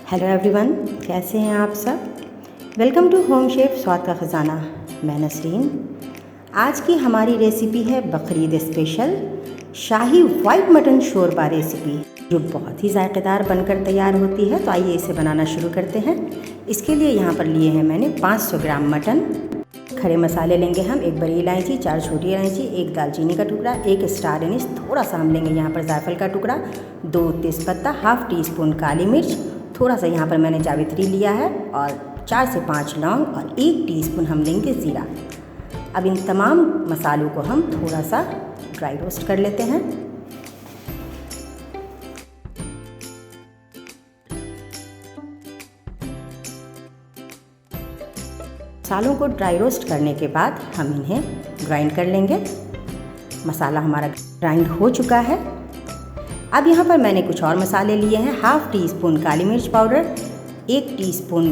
Hello everyone, कैसे हैं आप सब। वेलकम टू होम शेफ स्वाद का ख़जाना। मैं नसरीन। आज की हमारी रेसिपी है बकरीद स्पेशल शाही वाइट मटन शोरबा रेसिपी, जो बहुत ही जायकेदार बनकर तैयार होती है। तो आइए इसे बनाना शुरू करते हैं। इसके लिए यहाँ पर लिए हैं मैंने 500 ग्राम मटन। खड़े मसाले लेंगे हम 1 बड़ी इलायची, 4 छोटी इलायची, 1 दालचीनी का टुकड़ा, 1 स्टार एनिस, थोड़ा सा हम लेंगे यहाँ पर जायफल का टुकड़ा, 2 तेज़पत्ता, हाफ टी स्पून काली मिर्च, थोड़ा सा यहाँ पर मैंने जावित्री लिया है और 4 से 5 लौंग और 1 टीस्पून हम लेंगे ज़ीरा। अब इन तमाम मसालों को हम थोड़ा सा ड्राई रोस्ट कर लेते हैं। मसालों को ड्राई रोस्ट करने के बाद हम इन्हें ग्राइंड कर लेंगे। मसाला हमारा ग्राइंड हो चुका है। अब यहाँ पर मैंने कुछ और मसाले लिए हैं। हाफ टी स्पून काली मिर्च पाउडर, 1 टीस्पून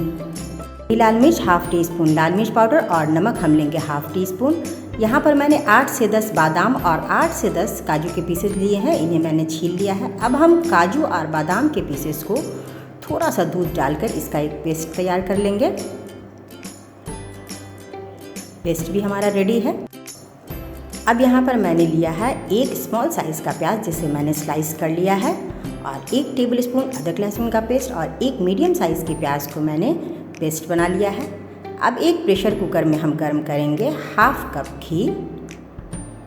लाल मिर्च, हाफ टी स्पून लाल मिर्च पाउडर और नमक हम लेंगे हाफ टी स्पून। यहाँ पर मैंने 8 से 10 बादाम और 8 से 10 काजू के पीसेस लिए हैं, इन्हें मैंने छील लिया है। अब हम काजू और बादाम के पीसेस को थोड़ा सा दूध डालकर इसका एक पेस्ट तैयार कर लेंगे। पेस्ट भी हमारा रेडी है। अब यहाँ पर मैंने लिया है 1 स्मॉल साइज़ का प्याज, जिसे मैंने स्लाइस कर लिया है, और 1 टेबलस्पून अदरक लहसुन का पेस्ट और 1 मीडियम साइज़ के प्याज को मैंने पेस्ट बना लिया है। अब एक प्रेशर कुकर में हम गर्म करेंगे हाफ कप घी,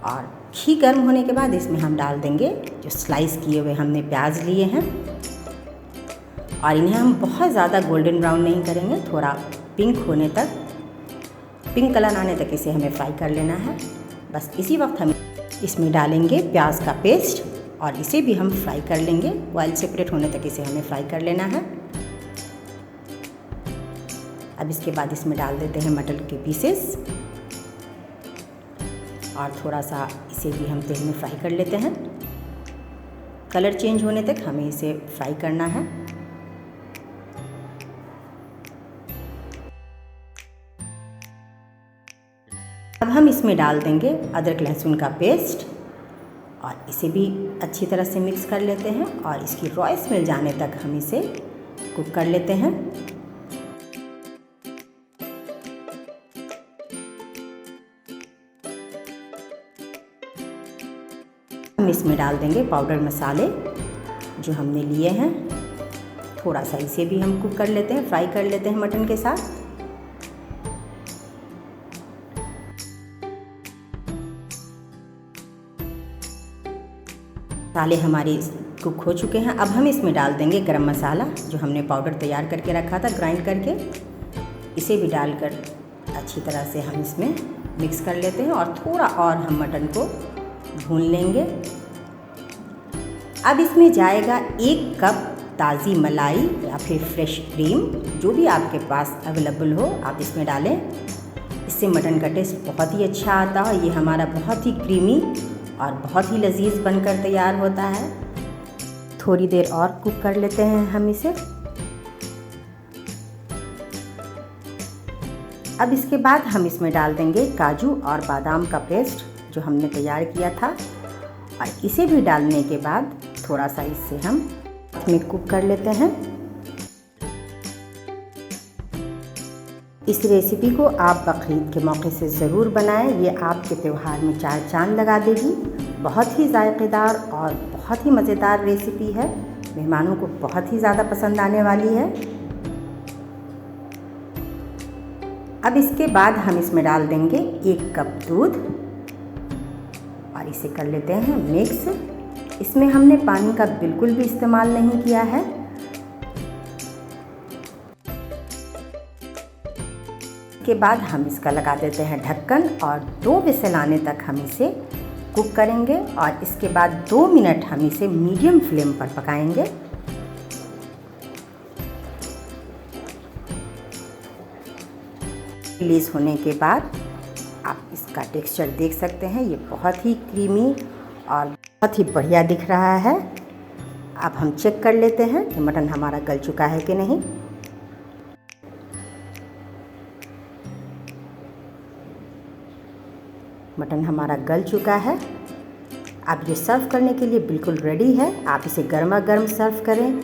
और घी गर्म होने के बाद इसमें हम डाल देंगे जो स्लाइस किए हुए हमने प्याज लिए हैं, और इन्हें हम बहुत ज़्यादा गोल्डन ब्राउन नहीं करेंगे, थोड़ा पिंक होने तक, पिंक कलर आने तक इसे हमें फ्राई कर लेना है। बस इसी वक्त हम इसमें डालेंगे प्याज का पेस्ट और इसे भी हम फ्राई कर लेंगे। ऑयल सेपरेट होने तक इसे हमें फ्राई कर लेना है। अब इसके बाद इसमें डाल देते हैं मटर के पीसेस और थोड़ा सा इसे भी हम तेल में फ्राई कर लेते हैं। कलर चेंज होने तक हमें इसे फ्राई करना है। अब हम इसमें डाल देंगे अदरक लहसुन का पेस्ट और इसे भी अच्छी तरह से मिक्स कर लेते हैं, और इसकी रॉ स्मेल जाने तक हम इसे कुक कर लेते हैं। हम इसमें डाल देंगे पाउडर मसाले जो हमने लिए हैं। थोड़ा सा इसे भी हम कुक कर लेते हैं, फ्राई कर लेते हैं मटन के साथ। मसाले हमारे कुक हो चुके हैं। अब हम इसमें डाल देंगे गरम मसाला जो हमने पाउडर तैयार करके रखा था ग्राइंड करके। इसे भी डालकर अच्छी तरह से हम इसमें मिक्स कर लेते हैं और थोड़ा और हम मटन को भून लेंगे। अब इसमें जाएगा 1 कप ताज़ी मलाई या फिर फ्रेश क्रीम, जो भी आपके पास अवेलेबल हो आप इसमें डालें। इससे मटन का टेस्ट बहुत ही अच्छा आता है। ये हमारा बहुत ही क्रीमी और बहुत ही लजीज बनकर तैयार होता है। थोड़ी देर और कुक कर लेते हैं हम इसे। अब इसके बाद हम इसमें डाल देंगे काजू और बादाम का पेस्ट जो हमने तैयार किया था, और इसे भी डालने के बाद थोड़ा सा इससे हम इसमें कुक कर लेते हैं। इस रेसिपी को आप बकरीद के मौके से ज़रूर बनाएं। ये आपके त्यौहार में 4 चांद लगा देगी। बहुत ही जायकेदार और बहुत ही मज़ेदार रेसिपी है। मेहमानों को बहुत ही ज़्यादा पसंद आने वाली है। अब इसके बाद हम इसमें डाल देंगे 1 कप दूध और इसे कर लेते हैं मिक्स। इसमें हमने पानी का बिल्कुल भी इस्तेमाल नहीं किया है। के बाद हम इसका लगा देते हैं ढक्कन और 2 विसल आने तक हम इसे कुक करेंगे, और इसके बाद 2 मिनट हम इसे मीडियम फ्लेम पर पकाएंगे। रिलीज़ होने के बाद आप इसका टेक्सचर देख सकते हैं। ये बहुत ही क्रीमी और बहुत ही बढ़िया दिख रहा है। अब हम चेक कर लेते हैं कि मटन हमारा गल चुका है कि नहीं। मटन हमारा गल चुका है। अब ये सर्व करने के लिए बिल्कुल रेडी है। आप इसे गर्मा गर्म सर्व करें।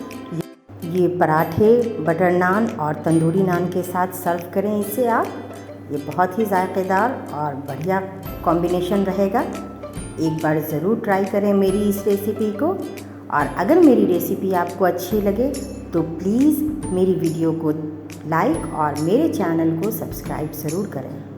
ये पराठे, बटर नान और तंदूरी नान के साथ सर्व करें इसे आप। ये बहुत ही जायकेदार और बढ़िया कॉम्बिनेशन रहेगा। एक बार ज़रूर ट्राई करें मेरी इस रेसिपी को। और अगर मेरी रेसिपी आपको अच्छी लगे तो प्लीज़ मेरी वीडियो को लाइक और मेरे चैनल को सब्सक्राइब ज़रूर करें।